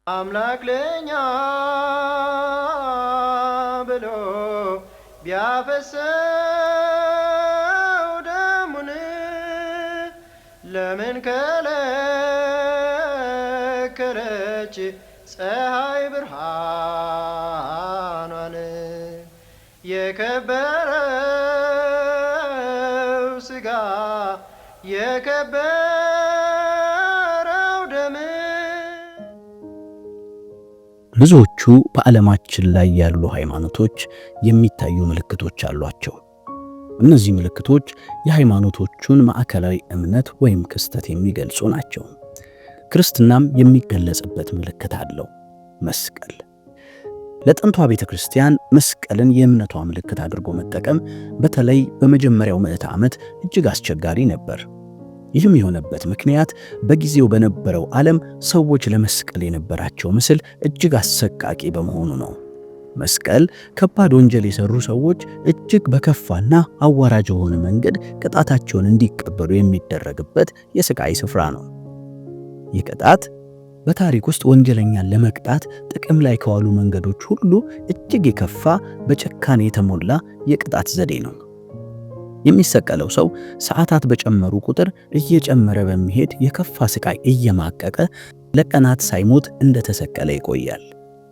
አምላክ ለኛ ብሎ ቢያፈሰው ደሙን ለምን ከለከለች ፀሐይ ብርሃኗን? የከበረው ሥጋ የከበረው ደም። ብዙዎቹ በዓለማችን ላይ ያሉ ሃይማኖቶች የሚታዩ ምልክቶች አሏቸው። እነዚህ ምልክቶች የሃይማኖቶቹን ማዕከላዊ እምነት ወይም ክስተት የሚገልጹ ናቸው። ክርስትናም የሚገለጽበት ምልክት አለው፣ መስቀል። ለጥንቷ ቤተ ክርስቲያን መስቀልን የእምነቷ ምልክት አድርጎ መጠቀም በተለይ በመጀመሪያው ምዕተ ዓመት እጅግ አስቸጋሪ ነበር። ይህም የሆነበት ምክንያት በጊዜው በነበረው ዓለም ሰዎች ለመስቀል የነበራቸው ምስል እጅግ አሰቃቂ በመሆኑ ነው። መስቀል ከባድ ወንጀል የሰሩ ሰዎች እጅግ በከፋና አዋራጅ የሆነ መንገድ ቅጣታቸውን እንዲቀበሉ የሚደረግበት የስቃይ ስፍራ ነው። ይህ ቅጣት በታሪክ ውስጥ ወንጀለኛን ለመቅጣት ጥቅም ላይ ከዋሉ መንገዶች ሁሉ እጅግ የከፋ በጭካኔ የተሞላ የቅጣት ዘዴ ነው። የሚሰቀለው ሰው ሰዓታት በጨመሩ ቁጥር እየጨመረ በሚሄድ የከፋ ስቃይ እየማቀቀ ለቀናት ሳይሞት እንደተሰቀለ ይቆያል።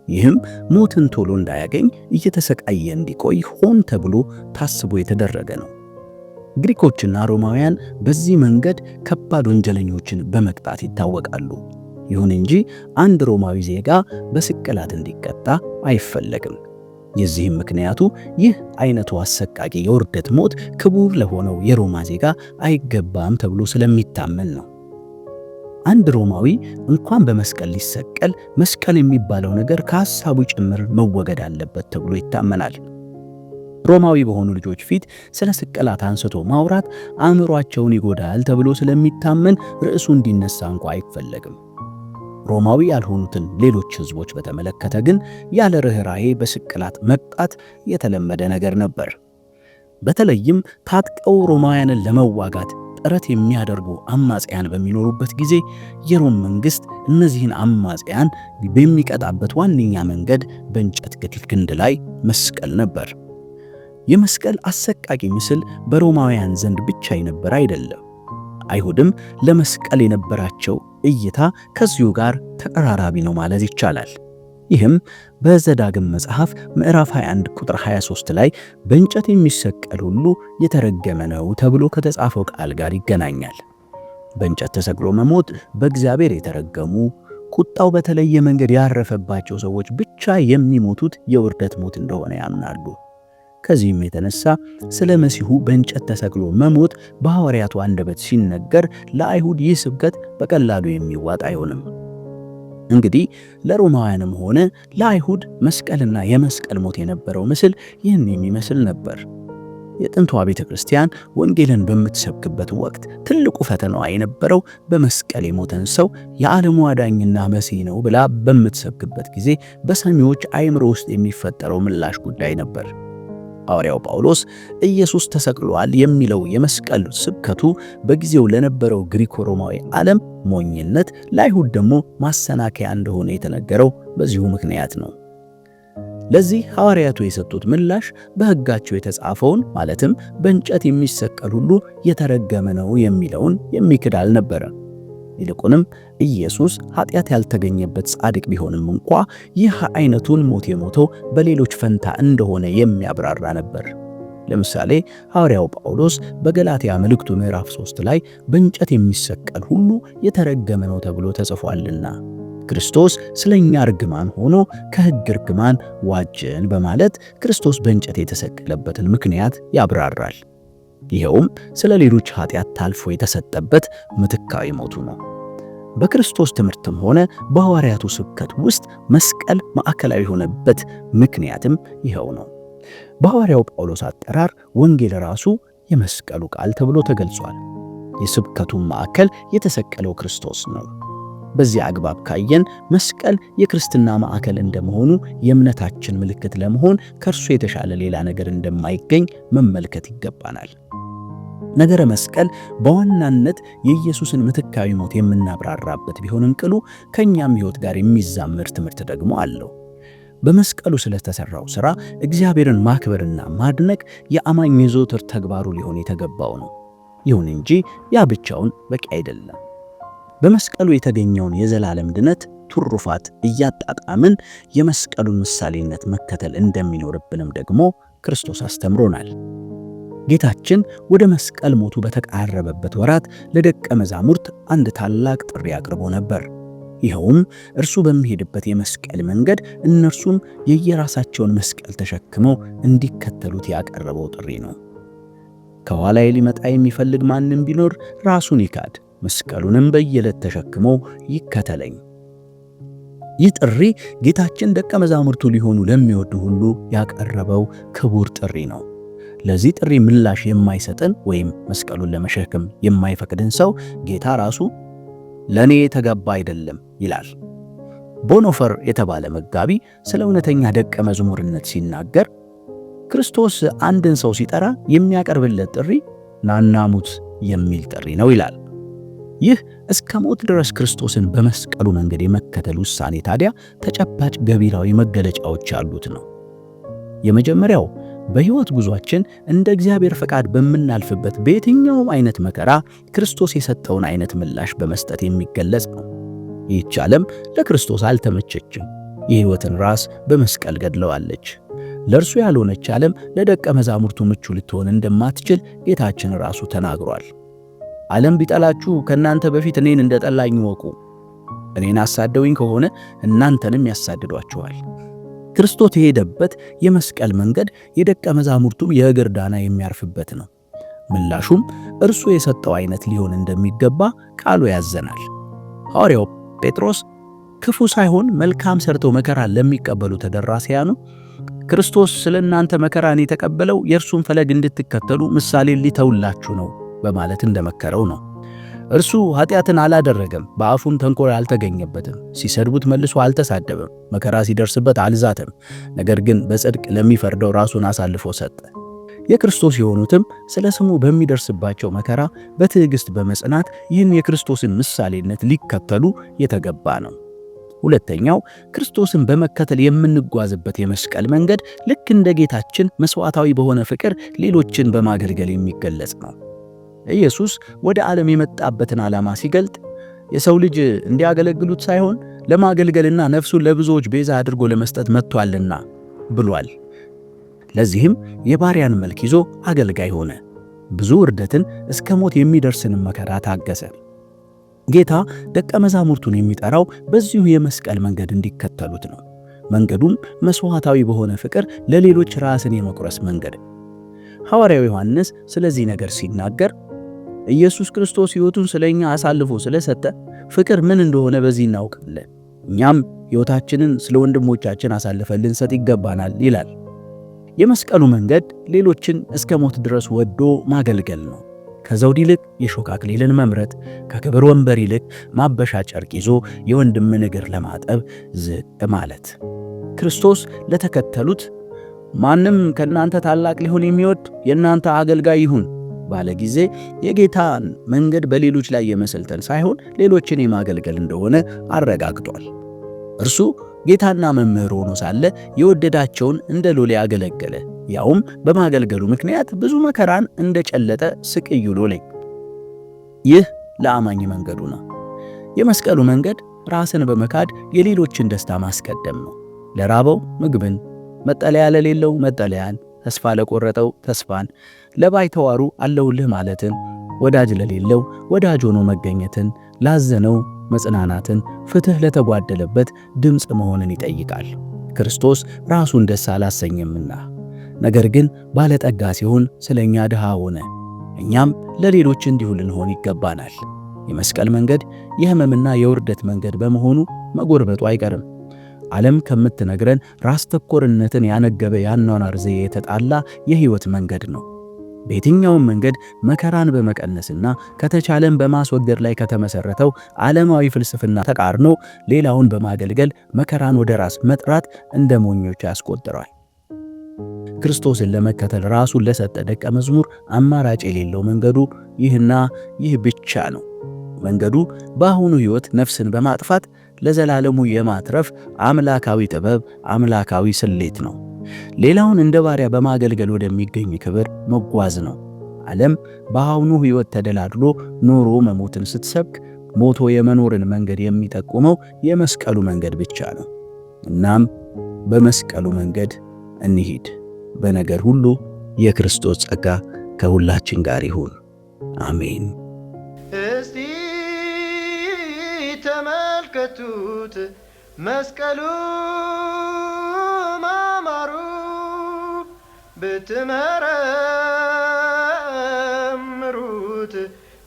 ይህም ሞትን ቶሎ እንዳያገኝ እየተሰቃየ እንዲቆይ ሆን ተብሎ ታስቦ የተደረገ ነው። ግሪኮችና ሮማውያን በዚህ መንገድ ከባድ ወንጀለኞችን በመቅጣት ይታወቃሉ። ይሁን እንጂ አንድ ሮማዊ ዜጋ በስቅላት እንዲቀጣ አይፈለግም። የዚህም ምክንያቱ ይህ አይነቱ አሰቃቂ የውርደት ሞት ክቡር ለሆነው የሮማ ዜጋ አይገባም ተብሎ ስለሚታመን ነው። አንድ ሮማዊ እንኳን በመስቀል ሊሰቀል መስቀል የሚባለው ነገር ከሐሳቡ ጭምር መወገድ አለበት ተብሎ ይታመናል። ሮማዊ በሆኑ ልጆች ፊት ስለ ስቅላት አንስቶ ማውራት አእምሯቸውን ይጎዳል ተብሎ ስለሚታመን ርዕሱ እንዲነሳ እንኳ አይፈለግም። ሮማዊ ያልሆኑትን ሌሎች ሕዝቦች በተመለከተ ግን ያለ ርኅራኄ በስቅላት መቅጣት የተለመደ ነገር ነበር። በተለይም ታጥቀው ሮማውያንን ለመዋጋት ጥረት የሚያደርጉ አማጽያን በሚኖሩበት ጊዜ የሮም መንግሥት እነዚህን አማጽያን በሚቀጣበት ዋነኛ መንገድ በእንጨት ግንድ ላይ መስቀል ነበር። የመስቀል አሰቃቂ ምስል በሮማውያን ዘንድ ብቻ የነበረ አይደለም። አይሁድም ለመስቀል የነበራቸው እይታ ከዚሁ ጋር ተቀራራቢ ነው ማለት ይቻላል። ይህም በዘዳግም መጽሐፍ ምዕራፍ 21 ቁጥር 23 ላይ በእንጨት የሚሰቀል ሁሉ የተረገመ ነው ተብሎ ከተጻፈው ቃል ጋር ይገናኛል። በእንጨት ተሰቅሎ መሞት በእግዚአብሔር የተረገሙ፣ ቁጣው በተለየ መንገድ ያረፈባቸው ሰዎች ብቻ የሚሞቱት የውርደት ሞት እንደሆነ ያምናሉ። ከዚህም የተነሳ ስለ መሲሁ በእንጨት ተሰቅሎ መሞት በሐዋርያቱ አንደበት ሲነገር ለአይሁድ ይህ ስብከት በቀላሉ የሚዋጥ አይሆንም። እንግዲህ ለሮማውያንም ሆነ ለአይሁድ መስቀልና የመስቀል ሞት የነበረው ምስል ይህን የሚመስል ነበር። የጥንቷ ቤተ ክርስቲያን ወንጌልን በምትሰብክበት ወቅት ትልቁ ፈተናዋ የነበረው በመስቀል የሞተን ሰው የዓለሙ አዳኝና መሲህ ነው ብላ በምትሰብክበት ጊዜ በሰሚዎች አእምሮ ውስጥ የሚፈጠረው ምላሽ ጉዳይ ነበር። ሐዋርያው ጳውሎስ ኢየሱስ ተሰቅሏል የሚለው የመስቀል ስብከቱ በጊዜው ለነበረው ግሪኮ ሮማዊ ዓለም ሞኝነት፣ ለአይሁድ ደግሞ ማሰናከያ እንደሆነ የተነገረው በዚሁ ምክንያት ነው። ለዚህ ሐዋርያቱ የሰጡት ምላሽ በሕጋቸው የተጻፈውን ማለትም በእንጨት የሚሰቀል ሁሉ የተረገመ ነው የሚለውን የሚክድ አልነበረም። ይልቁንም ኢየሱስ ኃጢአት ያልተገኘበት ጻድቅ ቢሆንም እንኳ ይህ አይነቱን ሞት የሞተው በሌሎች ፈንታ እንደሆነ የሚያብራራ ነበር። ለምሳሌ ሐዋርያው ጳውሎስ በገላትያ መልእክቱ ምዕራፍ 3 ላይ በእንጨት የሚሰቀል ሁሉ የተረገመ ነው ተብሎ ተጽፏልና ክርስቶስ ስለኛ እርግማን ሆኖ ከሕግ እርግማን ዋጀን በማለት ክርስቶስ በእንጨት የተሰቀለበትን ምክንያት ያብራራል። ይኸውም ስለ ሌሎች ኃጢአት ታልፎ የተሰጠበት ምትካዊ ሞቱ ነው። በክርስቶስ ትምህርትም ሆነ በሐዋርያቱ ስብከት ውስጥ መስቀል ማዕከላዊ የሆነበት ምክንያትም ይኸው ነው። በሐዋርያው ጳውሎስ አጠራር ወንጌል ራሱ የመስቀሉ ቃል ተብሎ ተገልጿል። የስብከቱም ማዕከል የተሰቀለው ክርስቶስ ነው። በዚህ አግባብ ካየን መስቀል የክርስትና ማዕከል እንደመሆኑ የእምነታችን ምልክት ለመሆን ከእርሱ የተሻለ ሌላ ነገር እንደማይገኝ መመልከት ይገባናል። ነገረ መስቀል በዋናነት የኢየሱስን ምትካዊ ሞት የምናብራራበት ቢሆንም ቅሉ ከኛም ሕይወት ጋር የሚዛመር ትምህርት ደግሞ አለው። በመስቀሉ ስለተሰራው ሥራ እግዚአብሔርን ማክበርና ማድነቅ የአማኝ የዘወትር ተግባሩ ሊሆን የተገባው ነው። ይሁን እንጂ ያ ብቻውን በቂ አይደለም። በመስቀሉ የተገኘውን የዘላለም ድነት ትሩፋት እያጣጣምን የመስቀሉን ምሳሌነት መከተል እንደሚኖርብንም ደግሞ ክርስቶስ አስተምሮናል። ጌታችን ወደ መስቀል ሞቱ በተቃረበበት ወራት ለደቀ መዛሙርት አንድ ታላቅ ጥሪ አቅርቦ ነበር። ይኸውም እርሱ በሚሄድበት የመስቀል መንገድ እነርሱም የየራሳቸውን መስቀል ተሸክመው እንዲከተሉት ያቀረበው ጥሪ ነው። ከኋላዬ ሊመጣ የሚፈልግ ማንም ቢኖር ራሱን ይካድ፣ መስቀሉንም በየዕለት ተሸክሞ ይከተለኝ። ይህ ጥሪ ጌታችን ደቀ መዛሙርቱ ሊሆኑ ለሚወዱ ሁሉ ያቀረበው ክቡር ጥሪ ነው። ለዚህ ጥሪ ምላሽ የማይሰጥን ወይም መስቀሉን ለመሸከም የማይፈቅድን ሰው ጌታ ራሱ ለኔ የተገባ አይደለም ይላል። ቦኖፈር የተባለ መጋቢ ስለ እውነተኛ ደቀ መዝሙርነት ሲናገር ክርስቶስ አንድን ሰው ሲጠራ የሚያቀርብለት ጥሪ ናና ሙት የሚል ጥሪ ነው ይላል። ይህ እስከ ሞት ድረስ ክርስቶስን በመስቀሉ መንገድ የመከተል ውሳኔ ታዲያ ተጨባጭ ገቢራዊ መገለጫዎች ያሉት ነው። የመጀመሪያው በሕይወት ጉዟችን እንደ እግዚአብሔር ፈቃድ በምናልፍበት በየትኛውም አይነት መከራ ክርስቶስ የሰጠውን አይነት ምላሽ በመስጠት የሚገለጽ ነው። ይህች ዓለም ለክርስቶስ አልተመቸችም። የሕይወትን ራስ በመስቀል ገድለዋለች። ለእርሱ ያልሆነች ዓለም ለደቀ መዛሙርቱ ምቹ ልትሆን እንደማትችል ጌታችን ራሱ ተናግሯል። ዓለም ቢጠላችሁ ከእናንተ በፊት እኔን እንደጠላኝ ወቁ። እኔን አሳደውኝ ከሆነ እናንተንም ያሳድዷችኋል። ክርስቶስ የሄደበት የመስቀል መንገድ የደቀ መዛሙርቱም የእግር ዳና የሚያርፍበት ነው። ምላሹም እርሱ የሰጠው አይነት ሊሆን እንደሚገባ ቃሉ ያዘናል። ሐዋርያው ጴጥሮስ ክፉ ሳይሆን መልካም ሰርተው መከራን ለሚቀበሉ ተደራሲያኑ ክርስቶስ ስለ እናንተ መከራን የተቀበለው የእርሱን ፈለግ እንድትከተሉ ምሳሌ ሊተውላችሁ ነው በማለት እንደመከረው ነው። እርሱ ኃጢአትን አላደረገም፣ በአፉም ተንኮል አልተገኘበትም። ሲሰድቡት መልሶ አልተሳደበም፣ መከራ ሲደርስበት አልዛተም። ነገር ግን በጽድቅ ለሚፈርደው ራሱን አሳልፎ ሰጠ። የክርስቶስ የሆኑትም ስለ ስሙ በሚደርስባቸው መከራ በትዕግስት በመጽናት ይህን የክርስቶስን ምሳሌነት ሊከተሉ የተገባ ነው። ሁለተኛው ክርስቶስን በመከተል የምንጓዝበት የመስቀል መንገድ ልክ እንደ ጌታችን መስዋዕታዊ በሆነ ፍቅር ሌሎችን በማገልገል የሚገለጽ ነው። ኢየሱስ ወደ ዓለም የመጣበትን ዓላማ ሲገልጥ የሰው ልጅ እንዲያገለግሉት ሳይሆን ለማገልገልና ነፍሱን ለብዙዎች ቤዛ አድርጎ ለመስጠት መጥቷልና ብሏል። ለዚህም የባሪያን መልክ ይዞ አገልጋይ ሆነ። ብዙ ውርደትን እስከ ሞት የሚደርስንም መከራ ታገሰ። ጌታ ደቀ መዛሙርቱን የሚጠራው በዚሁ የመስቀል መንገድ እንዲከተሉት ነው። መንገዱም መስዋዕታዊ በሆነ ፍቅር ለሌሎች ራስን የመቁረስ መንገድ። ሐዋርያው ዮሐንስ ስለዚህ ነገር ሲናገር ኢየሱስ ክርስቶስ ሕይወቱን ስለኛ አሳልፎ ስለሰጠ ፍቅር ምን እንደሆነ በዚህ እናውቃለን፣ እኛም ሕይወታችንን ስለ ወንድሞቻችን አሳልፈን ልንሰጥ ይገባናል ይላል። የመስቀሉ መንገድ ሌሎችን እስከ ሞት ድረስ ወዶ ማገልገል ነው። ከዘውድ ይልቅ የሾህ አክሊልን መምረጥ፣ ከክብር ወንበር ይልቅ ማበሻ ጨርቅ ይዞ የወንድምን እግር ለማጠብ ዝቅ ማለት። ክርስቶስ ለተከተሉት ማንም ከእናንተ ታላቅ ሊሆን የሚወድ የእናንተ አገልጋይ ይሁን ባለ ጊዜ የጌታን መንገድ በሌሎች ላይ የመሰልጠን ሳይሆን ሌሎችን የማገልገል እንደሆነ አረጋግጧል። እርሱ ጌታና መምህር ሆኖ ሳለ የወደዳቸውን እንደ ሎሌ አገለገለ። ያውም በማገልገሉ ምክንያት ብዙ መከራን እንደጨለጠ ስቅዩ ሎሌ። ይህ ለአማኝ መንገዱ ነው። የመስቀሉ መንገድ ራስን በመካድ የሌሎችን ደስታ ማስቀደም ነው። ለራበው ምግብን፣ መጠለያ ለሌለው መጠለያን፣ ተስፋ ለቆረጠው ተስፋን፣ ለባይተዋሩ አለውልህ ማለትን፣ ወዳጅ ለሌለው ወዳጅ ሆኖ መገኘትን፣ ላዘነው መጽናናትን፣ ፍትህ ለተጓደለበት ድምፅ መሆንን ይጠይቃል። ክርስቶስ ራሱን ደስ አላሰኘምና፣ ነገር ግን ባለጠጋ ሲሆን ስለኛ ድሃ ሆነ። እኛም ለሌሎች እንዲሁ ልንሆን ይገባናል። የመስቀል መንገድ የሕመምና የውርደት መንገድ በመሆኑ መጎርበጡ አይቀርም። ዓለም ከምትነግረን ራስ ተኮርነትን ያነገበ ያኗኗር ዘዬ የተጣላ የሕይወት መንገድ ነው። በየትኛውም መንገድ መከራን በመቀነስና ከተቻለም በማስወገድ ላይ ከተመሰረተው ዓለማዊ ፍልስፍና ተቃርኖ ሌላውን በማገልገል መከራን ወደ ራስ መጥራት እንደ ሞኞች ያስቆጥራል። ክርስቶስን ለመከተል ራሱን ለሰጠ ደቀ መዝሙር አማራጭ የሌለው መንገዱ ይህና ይህ ብቻ ነው። መንገዱ በአሁኑ ሕይወት ነፍስን በማጥፋት ለዘላለሙ የማትረፍ አምላካዊ ጥበብ፣ አምላካዊ ስሌት ነው። ሌላውን እንደ ባሪያ በማገልገል ወደሚገኝ ክብር መጓዝ ነው። ዓለም በአሁኑ ሕይወት ተደላድሎ ኖሮ መሞትን ስትሰብክ ሞቶ የመኖርን መንገድ የሚጠቁመው የመስቀሉ መንገድ ብቻ ነው። እናም በመስቀሉ መንገድ እንሂድ። በነገር ሁሉ የክርስቶስ ጸጋ ከሁላችን ጋር ይሁን። አሜን። እስቲ ተመልከቱት መስቀሉ ማማሩ ብትመረምሩት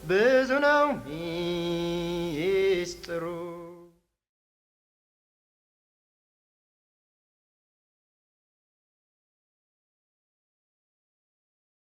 ብዙ ነው